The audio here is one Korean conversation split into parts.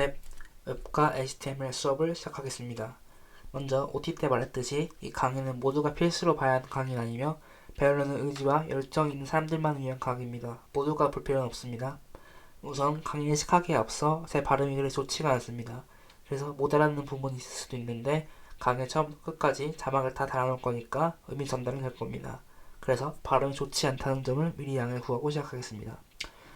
네, 웹과 HTML 수업을 시작하겠습니다. 먼저 OT 때 말했듯이 이 강의는 모두가 필수로 봐야 하는 강의는 아니며 배우려는 의지와 열정이 있는 사람들만 위한 강의입니다. 모두가 볼 필요는 없습니다. 우선 강의를 시작하기에 앞서 제 발음이 그리 좋지가 않습니다. 그래서 못 알아듣는 부분이 있을 수도 있는데 강의 처음부터 끝까지 자막을 다 달아놓을 거니까 의미 전달은 될 겁니다. 그래서 발음이 좋지 않다는 점을 미리 양해를 구하고 시작하겠습니다.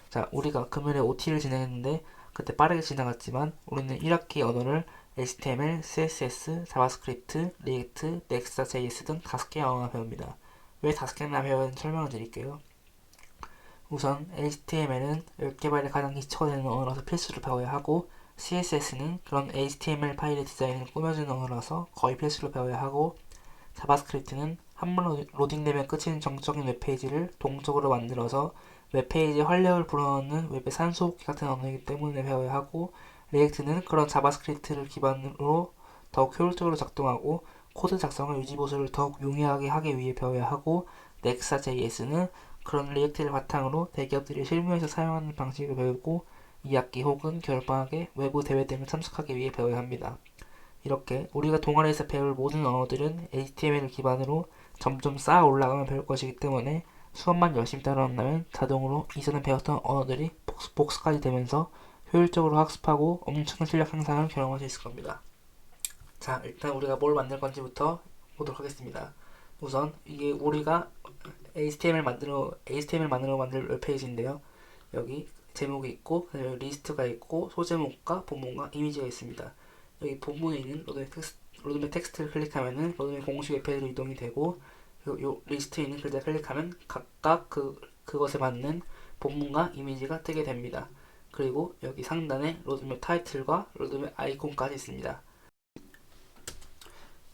자, 우리가 금요일에 OT를 진행했는데 그때 빠르게 지나갔지만 우리는 1학기 언어를 HTML, CSS, 자바스크립트, 리액트, 넥스트.js 등 5개 언어를 배웁니다. 왜 5개나 배우는지 설명을 드릴게요. 우선 HTML은 웹 개발에 가장 기초가 되는 언어라서 필수로 배워야 하고, CSS는 그런 HTML 파일의 디자인을 꾸며주는 언어라서 거의 필수로 배워야 하고, 자바스크립트는 한 번 로딩되면 끝인 정적인 웹페이지를 동적으로 만들어서 웹페이지에 활력을 불어넣는 웹의 산소호흡기 같은 언어이기 때문에 배워야 하고, 리액트는 그런 자바스크립트를 기반으로 더욱 효율적으로 작동하고 코드 작성과 유지보수를 더욱 용이하게 하기 위해 배워야 하고, 넥사.js는 그런 리액트를 바탕으로 대기업들이 실무에서 사용하는 방식을 배우고 2학기 혹은 겨울방학에 외부 대회 등을 참석하기 위해 배워야 합니다. 이렇게 우리가 동아리에서 배울 모든 언어들은 HTML을 기반으로 점점 쌓아 올라가면 배울 것이기 때문에 수업만 열심히 따라온다면 자동으로 이전에 배웠던 언어들이 복수까지 되면서 효율적으로 학습하고 엄청난 실력 향상을 경험할 수 있을 겁니다. 자, 일단 우리가 뭘 만들 건지부터 보도록 하겠습니다. 우선 이게 우리가 HTML 만들어 만들 웹페이지인데요. 여기 제목이 있고, 그다음에 리스트가 있고, 소제목과 본문과 이미지가 있습니다. 여기 본문에 있는 로드맵 텍스트를 클릭하면은 로드맵 공식 웹페이지로 이동이 되고, 요 리스트에 있는 글자를 클릭하면 각각 그것에 맞는 본문과 이미지가 뜨게 됩니다. 그리고 여기 상단에 로드맵 타이틀과 로드맵 아이콘까지 있습니다.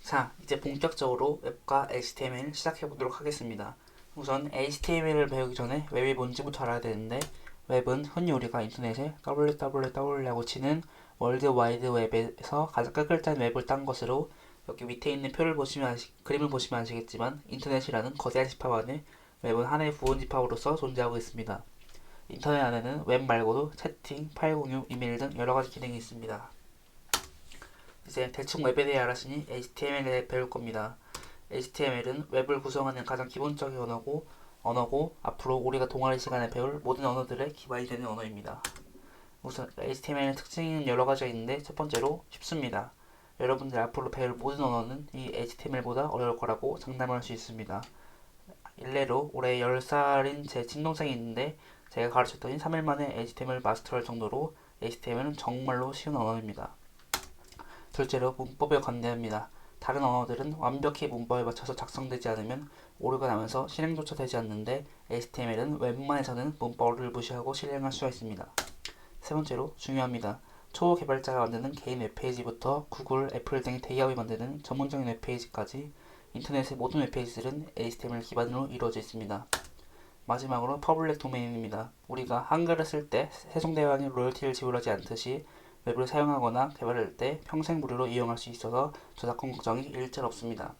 자, 이제 본격적으로 웹과 HTML 시작해 보도록 하겠습니다. 우선 HTML을 배우기 전에 웹이 뭔지부터 알아야 되는데, 웹은 흔히 우리가 인터넷에 www라고 치는 월드 와이드 웹에서 가장 끝글자인 웹을 딴 것으로, 여기 밑에 있는 그림을 보시면 아시겠지만 인터넷이라는 거대한 집합 안에 웹은 하나의 부분 집합으로서 존재하고 있습니다. 인터넷 안에는 웹 말고도 채팅, 파일 공유, 이메일 등 여러 가지 기능이 있습니다. 이제 대충 웹에 대해 알았으니 HTML에 대해 배울 겁니다. HTML은 웹을 구성하는 가장 기본적인 언어고 앞으로 우리가 동아리 시간에 배울 모든 언어들의 기반이 되는 언어입니다. 우선 HTML의 특징은 여러 가지가 있는데, 첫 번째로 쉽습니다. 여러분들 앞으로 배울 모든 언어는 이 HTML보다 어려울 거라고 장담할 수 있습니다. 일례로 올해 10살인 제 친동생이 있는데, 제가 가르쳤더니 3일 만에 HTML 마스터할 정도로 HTML은 정말로 쉬운 언어입니다. 둘째로 문법에 관대합니다. 다른 언어들은 완벽히 문법에 맞춰서 작성되지 않으면 오류가 나면서 실행조차 되지 않는데, HTML은 웬만해서는 문법을 무시하고 실행할 수가 있습니다. 세 번째로 중요합니다. 초보 개발자가 만드는 개인 웹페이지부터 구글, 애플 등의 대기업이 만드는 전문적인 웹페이지까지 인터넷의 모든 웹페이지들은 HTML 기반으로 이루어져 있습니다. 마지막으로 퍼블릭 도메인입니다. 우리가 한글을 쓸 때 세종대왕이 로열티를 지불하지 않듯이 웹을 사용하거나 개발할 때 평생 무료로 이용할 수 있어서 저작권 걱정이 일절 없습니다.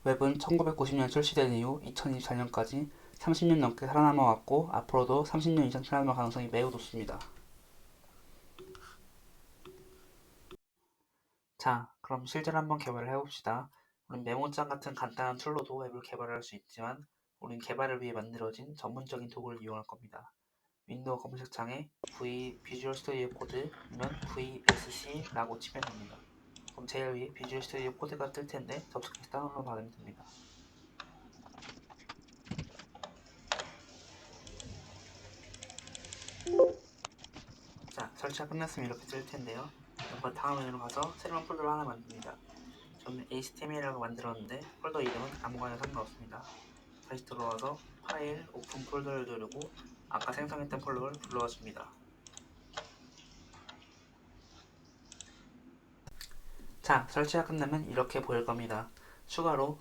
웹은 1990년 출시된 이후 2024년까지 30년 넘게 살아남아 왔고 앞으로도 30년 이상 살아남을 가능성이 매우 높습니다. 자, 그럼 실제로 한번 개발을 해봅시다. 우린 메모장 같은 간단한 툴로도 웹을 개발할 수 있지만 우린 개발을 위해 만들어진 전문적인 도구를 이용할 겁니다. 윈도우 검색창에 비주얼 스튜디오 코드면 VSC라고 치면 됩니다. 그럼 제일 위에 비주얼 스튜디오 코드가 뜰 텐데 접속해서 다운로드 받으면 됩니다. 자, 설치가 끝났으면 이렇게 뜰 텐데요. 그 다음 메뉴로 가서 새로운 폴더를 하나 만듭니다. 저는 HTML이라고 만들었는데 폴더 이름은 아무거나 상관없습니다. 다시 들어와서 파일, 오픈 폴더를 누르고 아까 생성했던 폴더를 불러와 줍니다. 자, 설치가 끝나면 이렇게 보일 겁니다. 추가로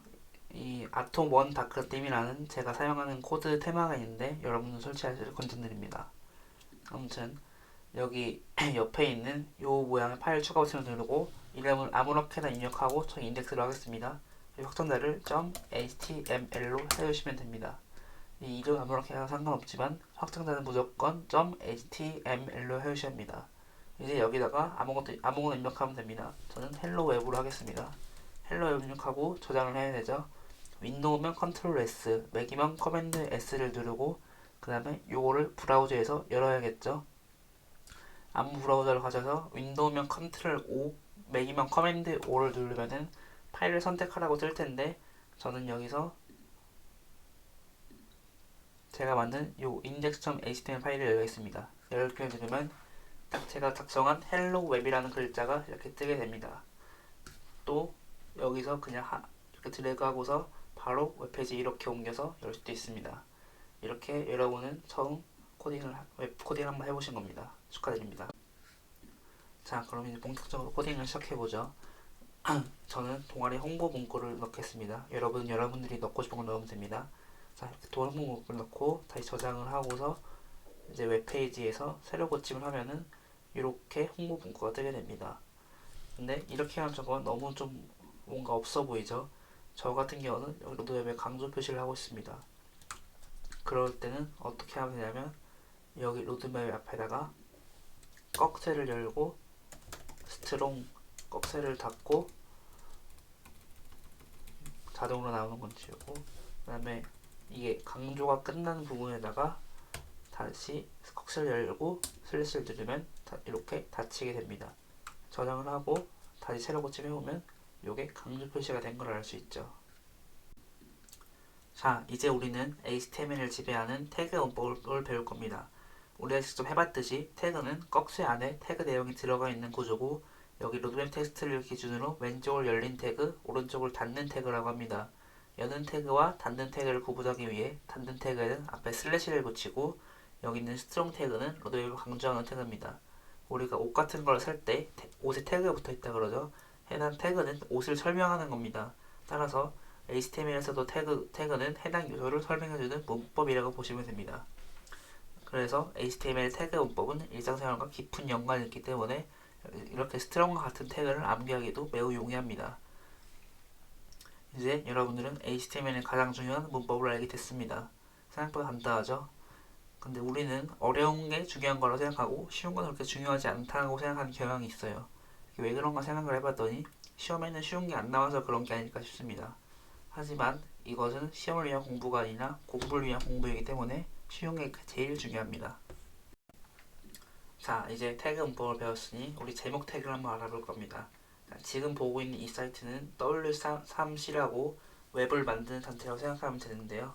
이 아톰 원 다크 빔이라는 제가 사용하는 코드 테마가 있는데 여러분도 설치하시길 권장드립니다. 아무튼 여기 옆에 있는 요 모양의 파일 추가 버튼을 누르고 이름을 아무렇게나 입력하고 저 인덱스로 하겠습니다. 확장자를 .html로 해주시면 됩니다. 이 이름 아무렇게나 상관없지만 확장자는 무조건 .html로 해주셔야 합니다. 이제 여기다가 아무거나 입력하면 됩니다. 저는 헬로 웹으로 하겠습니다. 헬로 웹 입력하고 저장을 해야 되죠. 윈도우면 컨트롤 S, 맥이면 커맨드 S를 누르고 그 다음에 요거를 브라우저에서 열어야겠죠. 아무 브라우저를 가져서 윈도우면 컨트롤 O, 맥이면 커맨드 O를 누르면은 파일을 선택하라고 뜰 텐데 저는 여기서 제가 만든 요 index.html 파일을 열겠습니다. 이렇게 누르면 딱 제가 작성한 hello web이라는 글자가 이렇게 뜨게 됩니다. 또 여기서 그냥 이렇게 드래그하고서 바로 웹페이지 이렇게 옮겨서 열 수도 있습니다. 이렇게 여러분은 처음 웹 코딩을 한번 해보신 겁니다. 축하드립니다. 자, 그럼 이제 본격적으로 코딩을 시작해보죠. 저는 동아리 홍보 문구를 넣겠습니다. 여러분들이 넣고 싶은 걸 넣으면 됩니다. 자, 이렇게 홍보 문구를 넣고 다시 저장을 하고서 이제 웹페이지에서 새로 고침을 하면은 이렇게 홍보 문구가 뜨게 됩니다. 근데 이렇게 하면 저거 너무 좀 뭔가 없어 보이죠? 저 같은 경우는 여기 로드웹에 강조 표시를 하고 있습니다. 그럴 때는 어떻게 하면 되냐면 여기 로드맵 앞에다가 꺽쇠를 열고 스트롱 꺽쇠를 닫고 자동으로 나오는 건 지우고 그 다음에 이게 강조가 끝난 부분에다가 다시 꺽쇠를 열고 슬래시를 누르면 이렇게 닫히게 됩니다. 저장을 하고 다시 새로 고침해보면 이게 강조 표시가 된 걸 알 수 있죠. 자, 이제 우리는 HTML을 지배하는 태그 문법을 배울 겁니다. 우리가 직접 해봤듯이 태그는 꺽쇠 안에 태그 내용이 들어가 있는 구조고 여기 로드맵 텍스트를 기준으로 왼쪽을 열린 태그, 오른쪽을 닫는 태그라고 합니다. 여는 태그와 닫는 태그를 구분하기 위해 닫는 태그에는 앞에 슬래시를 붙이고 여기 있는 스트롱 태그는 로드맵을 강조하는 태그입니다. 우리가 옷 같은 걸 살 때 옷에 태그가 붙어 있다 그러죠. 해당 태그는 옷을 설명하는 겁니다. 따라서 HTML에서도 태그는 해당 요소를 설명해주는 문법이라고 보시면 됩니다. 그래서 HTML 태그 문법은 일상생활과 깊은 연관이 있기 때문에 이렇게 스트롱과 같은 태그를 암기하기도 매우 용이합니다. 이제 여러분들은 HTML의 가장 중요한 문법을 알게 됐습니다. 생각보다 간단하죠? 근데 우리는 어려운 게 중요한 거라고 생각하고 쉬운 건 그렇게 중요하지 않다고 생각하는 경향이 있어요. 왜 그런가 생각을 해봤더니 시험에는 쉬운 게 안 나와서 그런 게 아닐까 싶습니다. 하지만 이것은 시험을 위한 공부가 아니라 공부를 위한 공부이기 때문에 쉬운 게 제일 중요합니다. 자, 이제 태그 문법을 배웠으니 우리 제목 태그를 한번 알아볼 겁니다. 지금 보고 있는 이 사이트는 W3C라고 웹을 만드는 단체라고 생각하면 되는데요.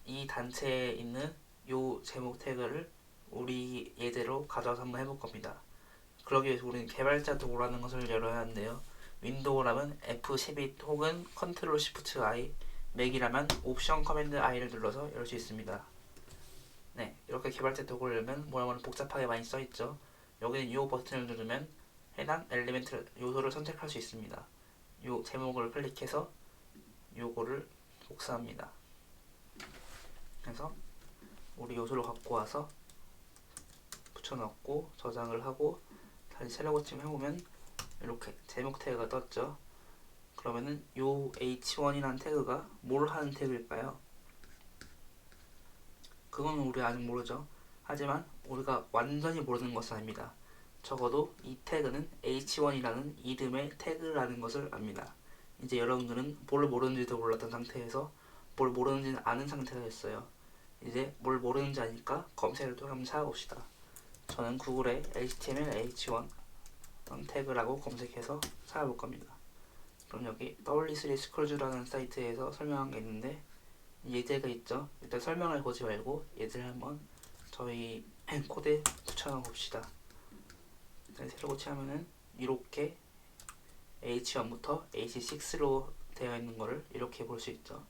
이 단체에 있는 요 제목 태그를 우리 예제로 가져와서 한번 해볼 겁니다. 그러기 위해서 우리는 개발자 도구라는 것을 열어야 하는데요. 윈도우라면 F12 혹은 컨트롤 시프트 I, 맥이라면 옵션 커맨드 I를 눌러서 열 수 있습니다. 네, 이렇게 개발자 도구를 열면 뭐라고 복잡하게 많이 써있죠. 여기는 이 버튼을 누르면 해당 엘리멘트 요소를 선택할 수 있습니다. 요 제목을 클릭해서 요거를 복사합니다. 그래서 우리 요소를 갖고 와서 붙여넣고 저장을 하고 다시 새로 고침 해보면 이렇게 제목 태그가 떴죠. 그러면은 요 h1이라는 태그가 뭘 하는 태그일까요? 그건 우리 아직 모르죠. 하지만 우리가 완전히 모르는 것은 아닙니다. 적어도 이 태그는 h1이라는 이름의 태그라는 것을 압니다. 이제 여러분들은 뭘 모르는지도 몰랐던 상태에서 뭘 모르는지는 아는 상태가 됐어요. 이제 뭘 모르는지 아니까 검색을 또 한번 찾아봅시다. 저는 구글에 HTML H1 태그라고 검색해서 찾아볼 겁니다. 그럼 여기 W3 스쿨즈라는 사이트에서 설명한 게 있는데 예제가 있죠. 일단 설명을 보지 말고 예제를 한번 저희 코드에 붙여넣어 봅시다. 새로 고치하면은 이렇게 H1부터 H6로 되어 있는 거를 이렇게 볼 수 있죠.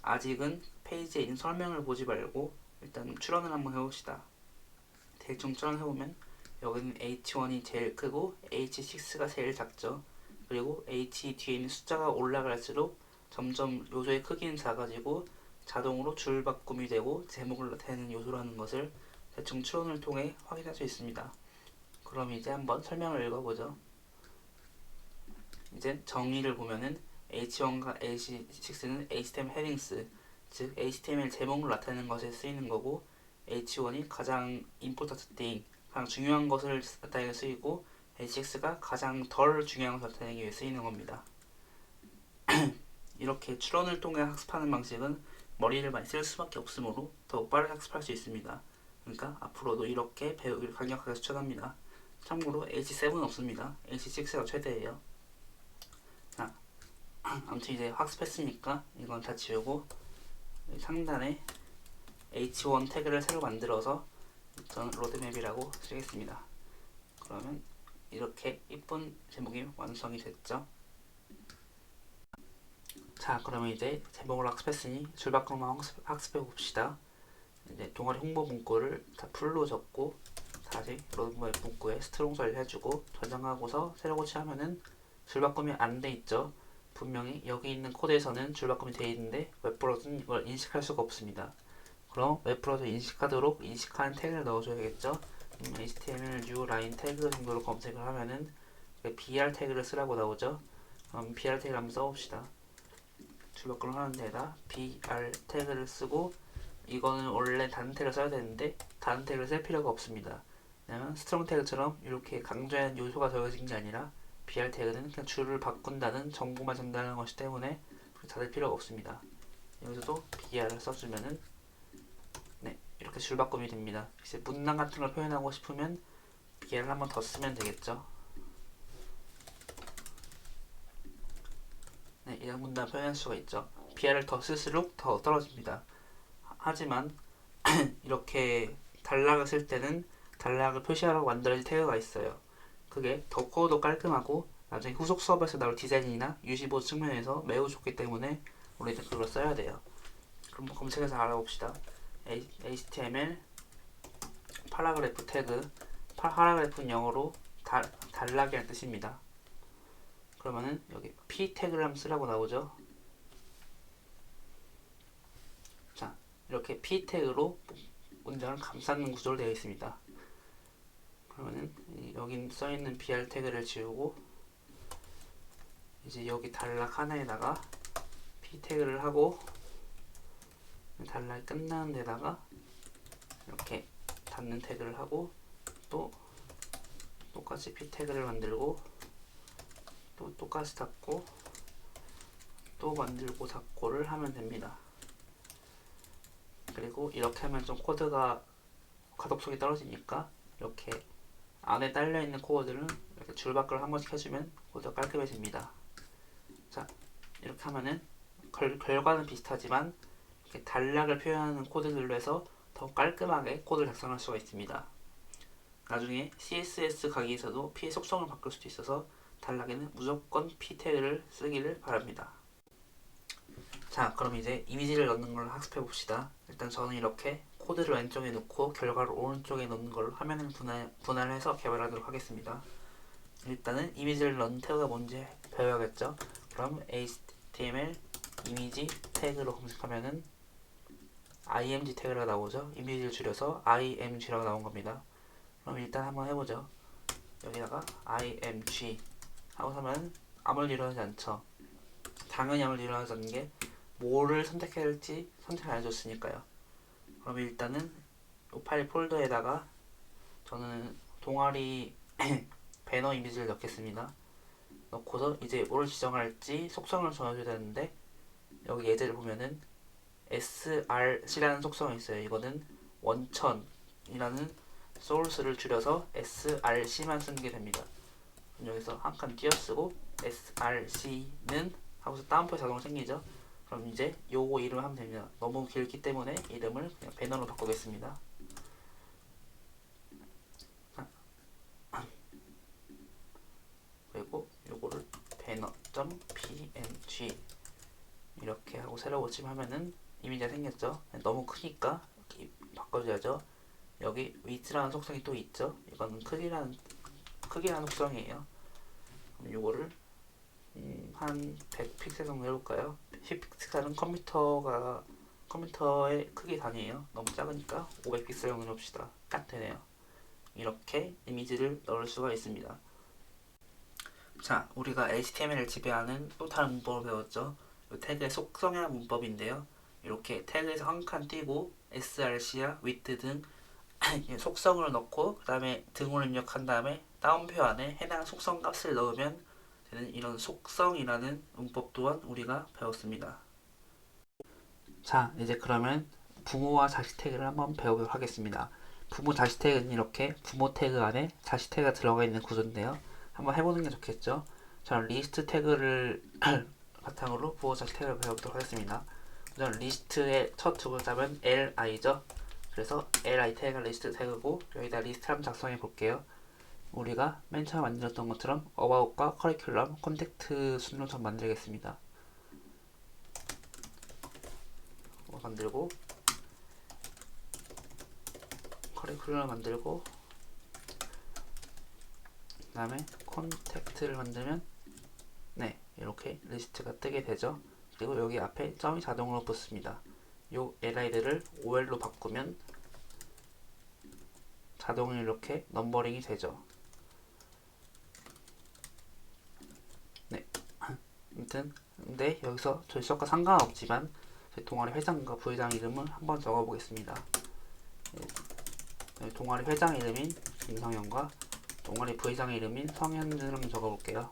아직은 페이지에 있는 설명을 보지 말고 일단 추론을 한번 해봅시다. 대충 추론해보면 여기는 H1이 제일 크고 H6가 제일 작죠. 그리고 H 뒤에 있는 숫자가 올라갈수록 점점 요소의 크기는 작아지고 자동으로 줄 바꿈이 되고 제목을 나타내는 요소라는 것을 대충 추론을 통해 확인할 수 있습니다. 그럼 이제 한번 설명을 읽어보죠. 이제 정의를 보면은 H1과 H6는 HTML 헤딩스, 즉 HTML 제목을 나타내는 것에 쓰이는 거고 H1이 가장 important thing, 가장 중요한 것을 나타내기 쓰이고 hx가 가장 덜 중요한 것을 나타내기 위해 쓰이는 겁니다. 이렇게 추론을 통해 학습하는 방식은 머리를 많이 쓸 수밖에 없으므로 더욱 빠르게 학습할 수 있습니다. 그러니까 앞으로도 이렇게 배우기를 강력하게 추천합니다. 참고로 H7은 없습니다. H6가 최대예요. 자, 아무튼 이제 학습했으니까 이건 다 지우고 상단에 H1 태그를 새로 만들어서 저는 로드맵이라고 쓰겠습니다. 그러면 이렇게 이쁜 제목이 완성이 됐죠. 자, 그러면 이제 제목을 학습했으니 줄바꿈만 학습해 봅시다. 이제 동아리 홍보 문구를 다 풀로 적고 다시 로드맵 문구에 스트롱 처리해주고 저장하고서 새로 고치하면은 줄바꿈이 안 돼 있죠. 분명히 여기 있는 코드에서는 줄바꿈이 돼 있는데 웹브라우저는 이걸 인식할 수가 없습니다. 그럼 웹브라우저 인식하도록 인식하는 태그를 넣어줘야겠죠. HTML new line 태그 정도로 검색을 하면은 BR 태그를 쓰라고 나오죠. 그럼 BR 태그를 한번 써봅시다. 줄바꿈을 하는 데에다 BR 태그를 쓰고 이거는 원래 다른 태그를 써야 되는데 다른 태그를 쓸 필요가 없습니다. 왜냐면 스트롱 태그처럼 이렇게 강조하는 요소가 더해진 게 아니라 BR 태그는 그냥 줄을 바꾼다는 정보만 전달하는 것이기 때문에 다를 필요가 없습니다. 여기서도 BR을 써주면은 네, 이렇게 줄바꿈이 됩니다. 이제 문장 같은 걸 표현하고 싶으면 BR을 한번 더 쓰면 되겠죠. 네, 이런 문장 표현할 수가 있죠. BR을 더 쓸수록 더 떨어집니다. 하지만 이렇게 단락을 쓸 때는 단락을 표시하라고 만들어진 태그가 있어요. 그게 더 코어도 깔끔하고 나중에 후속 수업에서 나올 디자인이나 유지보호 측면에서 매우 좋기 때문에 우리는 그걸 써야 돼요. 그럼 검색해서 알아봅시다. HTML 파라그래프 태그, 파라그래프는 영어로 단락이라는 뜻입니다. 그러면은 여기 p 태그를 한번 쓰라고 나오죠. 자, 이렇게 p 태그로 문장을 감싸는 구조로 되어 있습니다. 그러면은 여기 써있는 br 태그를 지우고 이제 여기 단락 하나에다가 p 태그를 하고 단락이 끝나는 데다가 이렇게 닫는 태그를 하고 또 똑같이 p 태그를 만들고 또 똑같이 닫고 또 만들고 닫고를 하면 됩니다. 그리고 이렇게 하면 좀 코드가 가독성이 떨어지니까 이렇게 안에 딸려있는 코드들은 이렇게 줄바꿈을 한 번씩 해주면 코드가 깔끔해집니다. 자, 이렇게 하면은 결과는 비슷하지만 이렇게 단락을 표현하는 코드들로 해서 더 깔끔하게 코드를 작성할 수가 있습니다. 나중에 CSS 강의에서도 P의 속성을 바꿀 수도 있어서 단락에는 무조건 P 태그를 쓰기를 바랍니다. 자, 그럼 이제 이미지를 넣는 걸 학습해 봅시다. 일단 저는 이렇게 코드를 왼쪽에 놓고 결과를 오른쪽에 넣는 걸 화면을 분할해서 개발하도록 하겠습니다. 일단은 이미지를 넣는 태그가 뭔지 배워야겠죠. 그럼 HTML 이미지 태그로 검색하면은 img 태그가 나오죠. 이미지를 줄여서 img라고 나온 겁니다. 그럼 일단 한번 해보죠. 여기다가 img 하고 하면 아무 일도 일어나지 않죠. 당연히 아무 일도 일어나지 않는 게 뭐를 선택해야 할지 선택을 안 해줬으니까요. 그럼 일단은 이 파일 폴더에다가 저는 동아리 배너 이미지를 넣겠습니다. 넣고서 이제 뭐를 지정할지 속성을 정해줘야 되는데 여기 예제를 보면은 src라는 속성이 있어요. 이거는 원천이라는 소스를 줄여서 src만 쓰는 게 됩니다. 여기서 한 칸 띄어쓰고 src는 하고서 다운표 자동으로 생기죠. 그럼 이제 요거 이름을 하면 됩니다. 너무 길기 때문에 이름을 그냥 배너로 바꾸겠습니다. 그리고 요거를 banner.png 이렇게 하고 새로 고침하면은 이미지가 생겼죠. 너무 크니까 바꿔줘야죠. 여기 width라는 속성이 또 있죠. 이거는 크기라는 속성이에요. 그럼 요거를 한 100픽셀 정도 해볼까요? 10픽셀은 컴퓨터의 크기 단위예요. 너무 작으니까 500픽셀 정도 해봅시다. 딱 되네요. 이렇게 이미지를 넣을 수가 있습니다. 자, 우리가 HTML을 지배하는 또 다른 문법을 배웠죠. 태그의 속성이라는 문법인데요. 이렇게 태그에서 한 칸 띄고 src야 width 등 속성을 넣고 그 다음에 등호를 입력한 다음에 다운표 안에 해당 속성 값을 넣으면 되는 이런 속성이라는 문법 또한 우리가 배웠습니다. 자, 이제 그러면 부모와 자식 태그를 한번 배워보도록 하겠습니다. 부모 자식 태그는 이렇게 부모 태그 안에 자식 태그가 들어가 있는 구조인데요. 한번 해보는 게 좋겠죠. 저는 리스트 태그를 바탕으로 부모 자식 태그를 배워보도록 하겠습니다. 우선 리스트의 첫 두 글자는 li죠. 그래서 li 태그가 리스트 태그고 여기다 리스트 한번 작성해 볼게요. 우리가 맨 처음 만들었던 것처럼 about과 curriculum, 컨택트 순서처럼 만들겠습니다. 만들고 커리큘럼을 만들고 그 다음에 컨택트를 만들면 네 이렇게 리스트가 뜨게 되죠. 그리고 여기 앞에 점이 자동으로 붙습니다. 요 li들을 ol로 바꾸면 자동으로 이렇게 넘버링이 되죠. 네 아무튼 근데 여기서 저희 수업과 상관없지만 저희 동아리 회장과 부회장 이름을 한번 적어 보겠습니다. 네, 동아리 회장 이름인 김성현과 동아리 부회장 이름인 성현을 한번 적어볼게요.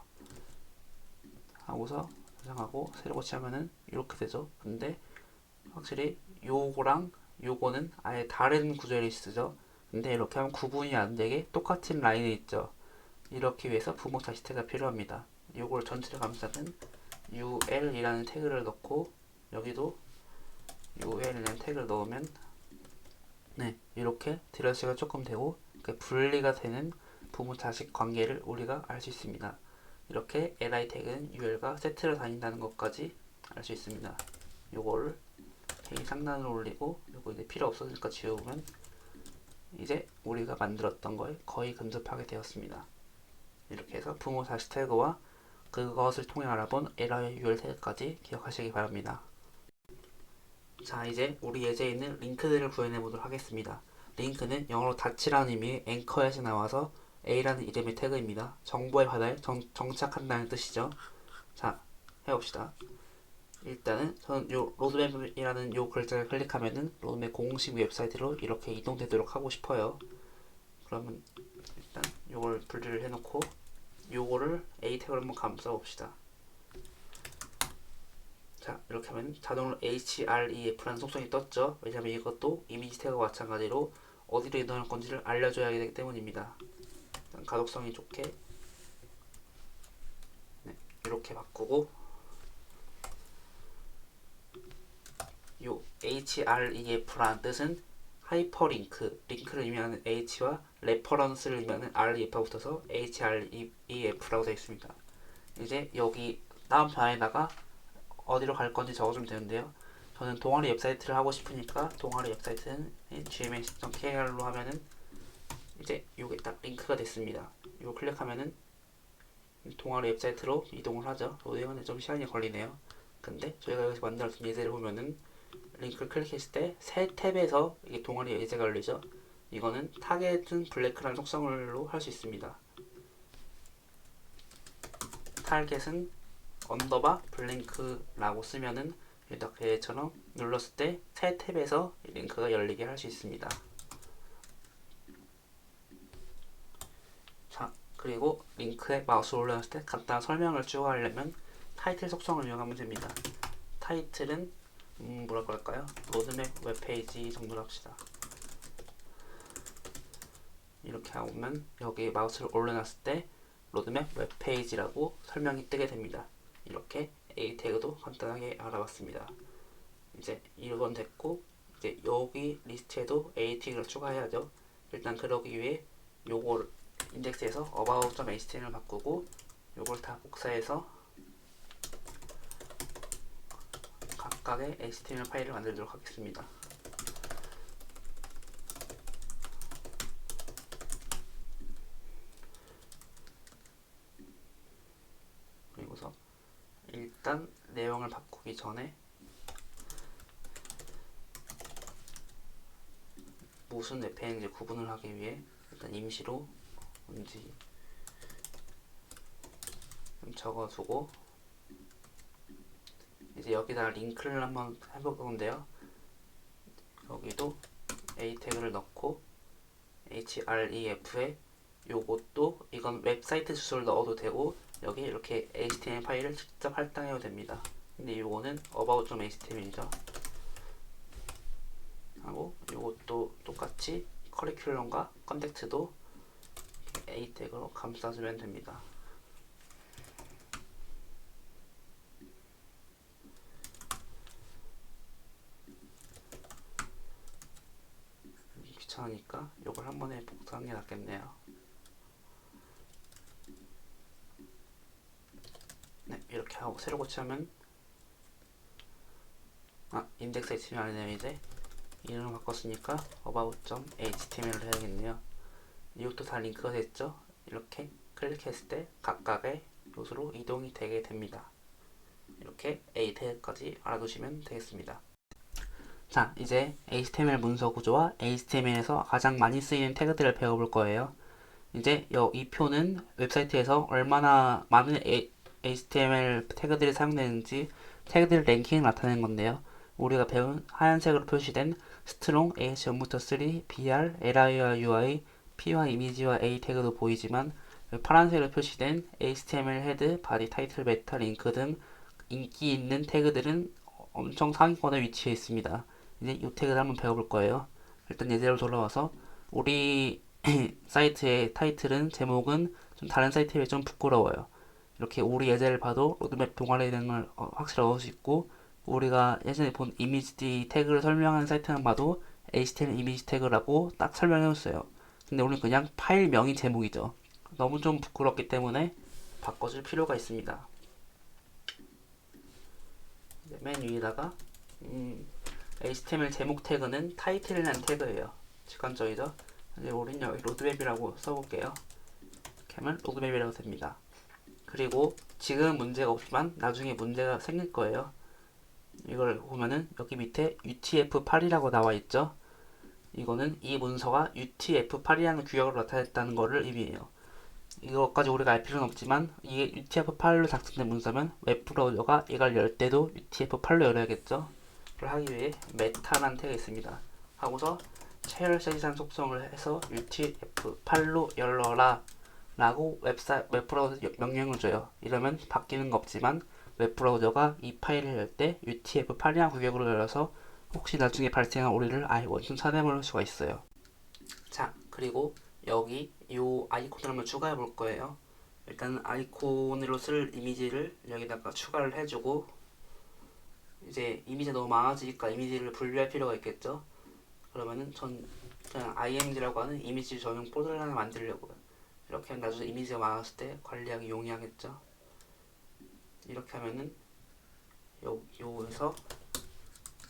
하고서 저장하고 새로 고치면은 이렇게 되죠. 근데 확실히 요거랑 요거는 아예 다른 구조의 리스트죠. 근데 이렇게 하면 구분이 안 되게 똑같은 라인에 있죠. 이렇게 위해서 부모 자식 태그가 필요합니다. 요걸 전체를 감싸는 ul이라는 태그를 넣고 여기도 ul이라는 태그를 넣으면 네 이렇게 디러시가 조금 되고 분리가 되는 부모 자식 관계를 우리가 알 수 있습니다. 이렇게 li 태그는 ul과 세트로 다닌다는 것까지 알 수 있습니다. 요거를 페이지 상단으로 올리고 요거 이제 필요 없어지니까 지우면 이제 우리가 만들었던 거에 거의 근접하게 되었습니다. 이렇게 해서 부모 자식 태그와 그것을 통해 알아본 li와 ul 태그까지 기억하시기 바랍니다. 자, 이제 우리 예제에 있는 링크들을 구현해 보도록 하겠습니다. 링크는 영어로 닷이라는 의미의 앵커에서 나와서 A라는 이름의 태그입니다. 정보의 바다에 정착한다는 뜻이죠. 자, 해봅시다. 일단은 저는 요 로드맵이라는 요 글자를 클릭하면은 로드맵 공식 웹사이트로 이렇게 이동되도록 하고 싶어요. 그러면 일단 요걸 분리를 해놓고 요거를 A 태그로 한번 감싸 봅시다. 자, 이렇게 하면 자동으로 href라는 속성이 떴죠. 왜냐면 이것도 이미지 태그와 마찬가지로 어디로 이동할 건지를 알려줘야 되기 때문입니다. 일단 가독성이 좋게 네, 이렇게 바꾸고 요 href라는 뜻은 하이퍼링크, 링크를 의미하는 h와 레퍼런스를 의미하는 ref가 붙어서 href라고 되어 있습니다. 이제 여기 다음 편에다가 어디로 갈 건지 적어주면 되는데요. 저는 동아리 웹사이트를 하고 싶으니까 동아리 웹사이트는 gmx.kr로 하면은 이제 요게 딱 링크가 됐습니다. 이거 클릭하면은 동아리 웹사이트로 이동을 하죠. 로딩은 좀 시간이 걸리네요. 근데 저희가 여기서 만들었던 예제를 보면은 링크를 클릭했을 때 새 탭에서 이게 동아리 예제가 열리죠. 이거는 타겟은 블랙크라는 속성으로 할 수 있습니다. 타겟은 언더바 블랭크라고 쓰면은 이렇게 얘처럼 눌렀을 때 새 탭에서 링크가 열리게 할 수 있습니다. 자, 그리고 링크에 마우스를 올려놨을 때 간단한 설명을 추가하려면 타이틀 속성을 이용하면 됩니다. 타이틀은 뭐라고 할까요? 로드맵 웹페이지 정도로 합시다. 이렇게 하면 여기 마우스를 올려놨을 때 로드맵 웹페이지라고 설명이 뜨게 됩니다. 이렇게 A 태그도 간단하게 알아봤습니다. 이제 이건 됐고 이제 여기 리스트에도 A 태그를 추가해야죠. 일단 그러기 위해 요걸 인덱스에서 about.html을 바꾸고 요걸 다 복사해서 각각의 HTML 파일을 만들도록 하겠습니다. 그리고서 일단 내용을 바꾸기 전에 무슨 웹페이지인지 구분을 하기 위해 일단 임시로 뭔지 좀 적어두고 이제 여기다가 링크를 한번 해볼 건데요. 여기도 A 태그를 넣고 href에 요것도 이건 웹사이트 주소를 넣어도 되고 여기 이렇게 HTML 파일을 직접 할당해도 됩니다. 근데 요거는 about.html이죠. 하고 요것도 똑같이 커리큘럼과 컨택트도 A 태그로 감싸주면 됩니다. 귀찮으니까 요걸 한 번에 복사하는 게 낫겠네요. 네, 이렇게 하고 새로 고치면 인덱스 HTML 아니네요. 이제 이름을 바꿨으니까 about.html을 해야겠네요. 이것도 다 링크가 됐죠. 이렇게 클릭했을 때 각각의 요소로 이동이 되게 됩니다. 이렇게 A 태그까지 알아두시면 되겠습니다. 자, 이제 HTML 문서 구조와 HTML에서 가장 많이 쓰이는 태그들을 배워볼 거예요. 이제 이 표는 웹사이트에서 얼마나 많은 HTML 태그들이 사용되는지 태그들 랭킹을 나타내는 건데요. 우리가 배운 하얀색으로 표시된 스트롱 H0부터3, BR, LI와 UI, P와 이미지와 A 태그도 보이지만 파란색으로 표시된 HTML 헤드, 바디, 타이틀, 메타, 링크 등 인기 있는 태그들은 엄청 상위권에 위치해 있습니다. 이제 이 태그를 한번 배워볼 거예요. 일단 예제로 돌아와서 우리 사이트의 타이틀은 제목은 좀 다른 사이트에 비해 좀 부끄러워요. 이렇게 우리 예제를 봐도 로드맵 동아리에 대한 걸 확실히 얻을 수 있고 우리가 예전에 본 이미지 태그를 설명하는 사이트만 봐도 HTML 이미지 태그라고 딱 설명해줬어요. 근데 우리는 그냥 파일명이 제목이죠. 너무 좀 부끄럽기 때문에 바꿔줄 필요가 있습니다. 맨 위에다가 HTML 제목 태그는 타이틀이라는 태그예요. 직관적이죠? 이제 우리는 여기 로드맵이라고 써볼게요. 이렇게 하면 로드맵이라고 됩니다. 그리고 지금 문제가 없지만 나중에 문제가 생길 거예요. 이걸 보면은 여기 밑에 UTF-8이라고 나와 있죠. 이거는 이 문서가 UTF-8이라는 규격으로 나타냈다는 것을 의미해요. 이것까지 우리가 알 필요는 없지만 이게 UTF-8로 작성된 문서면 웹브라우저가 이걸 열 때도 UTF-8로 열어야겠죠. 그걸 하기 위해 메타라는 태그가 있습니다. 하고서 체열세지산 속성을 해서 UTF-8로 열어라 라고 웹브라우저 명령을 줘요. 이러면 바뀌는 거 없지만 웹브라우저가 이 파일을 열 때 UTF-8이라는 규격으로 열어서 혹시 나중에 발생한 오류를 아예 원천 찾아볼 수가 있어요. 자, 그리고 여기 요 아이콘을 한번 추가해 볼 거예요. 일단 아이콘으로 쓸 이미지를 여기다가 추가를 해주고 이제 이미지가 너무 많아지니까 이미지를 분류할 필요가 있겠죠. 그러면은 전 그냥 img라고 하는 이미지 전용 폴더를 하나 만들려고요. 이렇게 하면 나중에 이미지가 많았을 때 관리하기 용이하겠죠. 이렇게 하면은 요에서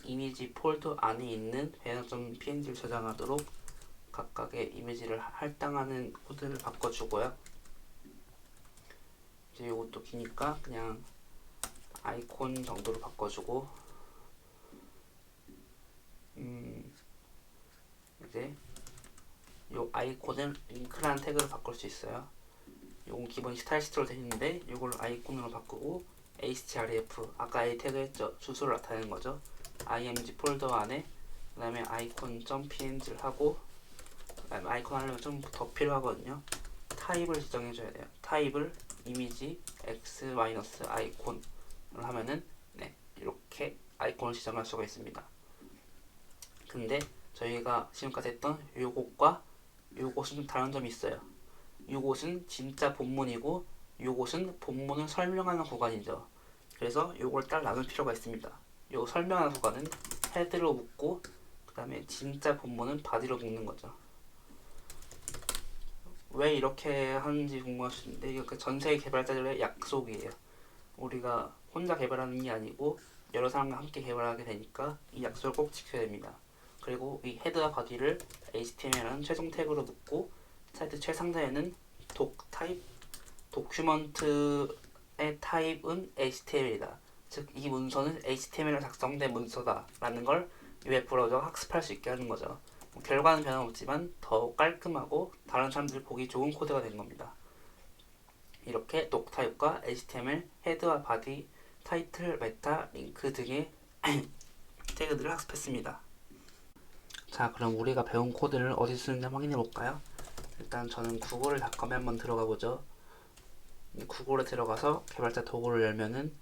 이미지 폴더 안에 있는 banner.png를 저장하도록 각각의 이미지를 할당하는 코드를 바꿔주고요. 이제 이것도 기니까 그냥 아이콘 정도로 바꿔주고 이제 요 아이콘을 링크라는 태그로 바꿀 수 있어요. 요건 기본 스타일시트로 되어 있는데 요걸 아이콘으로 바꾸고 href 아까 A 태그 했죠. 주소를 나타내는 거죠. img 폴더 안에 그 다음에 icon.png를 하고 그 다음에 아이콘 하려면 좀 더 필요하거든요. 타입을 지정해줘야 돼요. 타입을 이미지 x-아이콘을 하면은 네, 이렇게 아이콘을 지정할 수가 있습니다. 근데 저희가 지금까지 했던 요것과 요것은 좀 다른 점이 있어요. 요것은 진짜 본문이고 요것은 본문을 설명하는 구간이죠. 그래서 요걸 딱 나눌 필요가 있습니다. 요 설명하는 구간은 헤드로 묶고 그 다음에 진짜 본문은 바디로 묶는 거죠. 왜 이렇게 하는지 궁금하시는데 이거 전세계 개발자들의 약속이에요. 우리가 혼자 개발하는 게 아니고 여러 사람과 함께 개발하게 되니까 이 약속을 꼭 지켜야 됩니다. 그리고 이 헤드와 바디를 HTML이라는 최종 태그로 묶고 사이트 최상단에는 타입 도큐먼트의 타입은 HTML이다. 즉 이 문서는 HTML로 작성된 문서다 라는 걸 웹브라우저가 학습할 수 있게 하는 거죠. 결과는 변함없지만 더 깔끔하고 다른 사람들이 보기 좋은 코드가 된 겁니다. 이렇게 타입과 HTML, 헤드와 바디, 타이틀, 메타, 링크 등의 태그들을 학습했습니다. 자, 그럼 우리가 배운 코드를 어디서 쓰는지 확인해 볼까요? 일단 저는 구글닷컴에 한번 들어가 보죠. 구글에 들어가서 개발자 도구를 열면은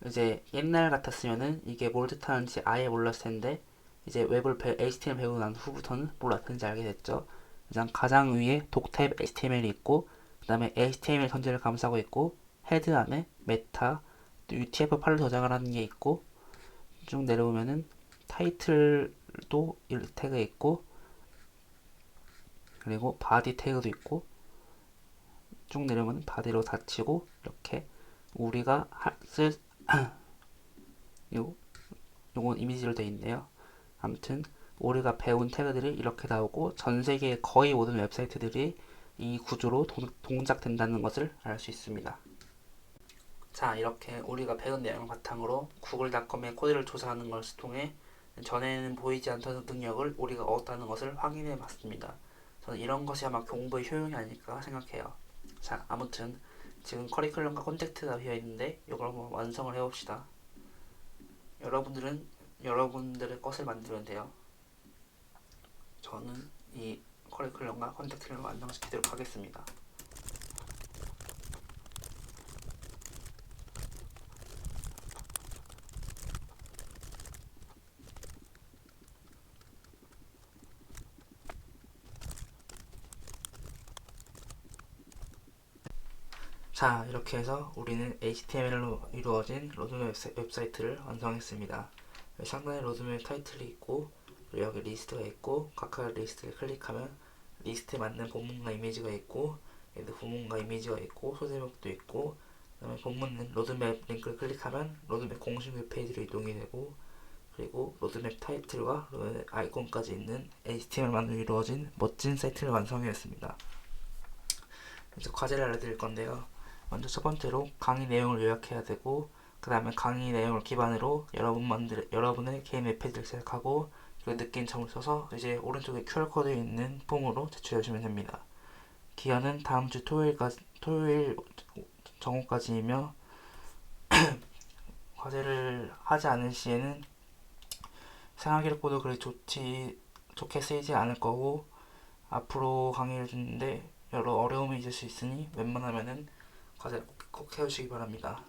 이제 옛날 같았으면은 이게 뭘 뜻하는지 아예 몰랐을 텐데 이제 HTML 배우고 난 후부터는 뭘 뜻하는지 알게 됐죠. 일단 가장 위에 독탭 HTML이 있고 그 다음에 HTML 전체를 감싸고 있고 헤드 안에 메타 또 UTF 파일을 저장을 하는 게 있고 쭉 내려오면은 타이틀도 태그에 있고 그리고 바디 태그도 있고 쭉 내려오면 바디로 닫히고 이렇게 우리가 쓸 요 요건 이미지로 되어 있네요. 아무튼 우리가 배운 태그들이 이렇게 나오고 전 세계 거의 모든 웹사이트들이 이 구조로 동작된다는 것을 알 수 있습니다. 자, 이렇게 우리가 배운 내용을 바탕으로 구글닷컴의 코드를 조사하는 것을 통해 전에는 보이지 않던 능력을 우리가 얻었다는 것을 확인해 봤습니다. 저는 이런 것이 아마 공부의 효용이 아닐까 생각해요. 자, 아무튼 지금 커리큘럼과 콘택트가 되어 있는데 이걸 한번 완성을 해봅시다. 여러분들은 여러분들의 것을 만들면 돼요. 저는 이 커리큘럼과 콘택트를 완성시키도록 하겠습니다. 자, 이렇게 해서 우리는 HTML로 이루어진 로드맵 웹사이트를 완성했습니다. 상단에 로드맵 타이틀이 있고 여기 리스트가 있고 각각 리스트를 클릭하면 리스트에 맞는 본문과 이미지가 있고 얘도 본문과 이미지가 있고 소제목도 있고 그다음에 본문 로드맵 링크를 클릭하면 로드맵 공식 웹페이지로 이동이 되고 그리고 로드맵 타이틀과 로드맵 아이콘까지 있는 HTML만으로 이루어진 멋진 사이트를 완성했습니다. 이제 과제를 알려드릴 건데요. 먼저 첫 번째로 강의 내용을 요약해야 되고 그 다음에 강의 내용을 기반으로 여러분의 개인 웹페이지를 제작하고 그리고 느낀 점을 써서 이제 오른쪽에 QR코드에 있는 폼으로 제출해 주시면 됩니다. 기한은 다음 주 토요일 정오까지이며 과제를 하지 않을 시에는 생활기록부도 그리 좋게 쓰이지 않을 거고 앞으로 강의를 듣는데 여러 어려움이 있을 수 있으니 웬만하면은 과제를 꼭 해주시기 바랍니다.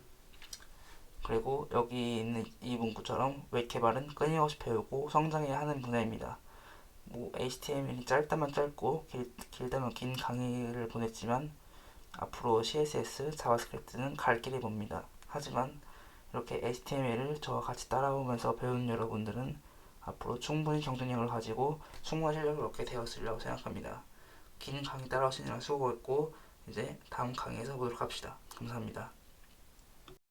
그리고 여기 있는 이 문구처럼 웹 개발은 끊임없이 배우고 성장해야 하는 분야입니다. 뭐 HTML이 짧다면 짧고 길다면 긴 강의를 보냈지만 앞으로 CSS, 자바스크립트는 갈 길이 멉니다. 하지만 이렇게 HTML을 저와 같이 따라오면서 배운 여러분들은 앞으로 충분히 경쟁력을 가지고 충분한 실력을 얻게 되었으리라고 생각합니다. 긴 강의 따라오시느라 수고했고 이제 다음 강의에서 보도록 합시다. 감사합니다.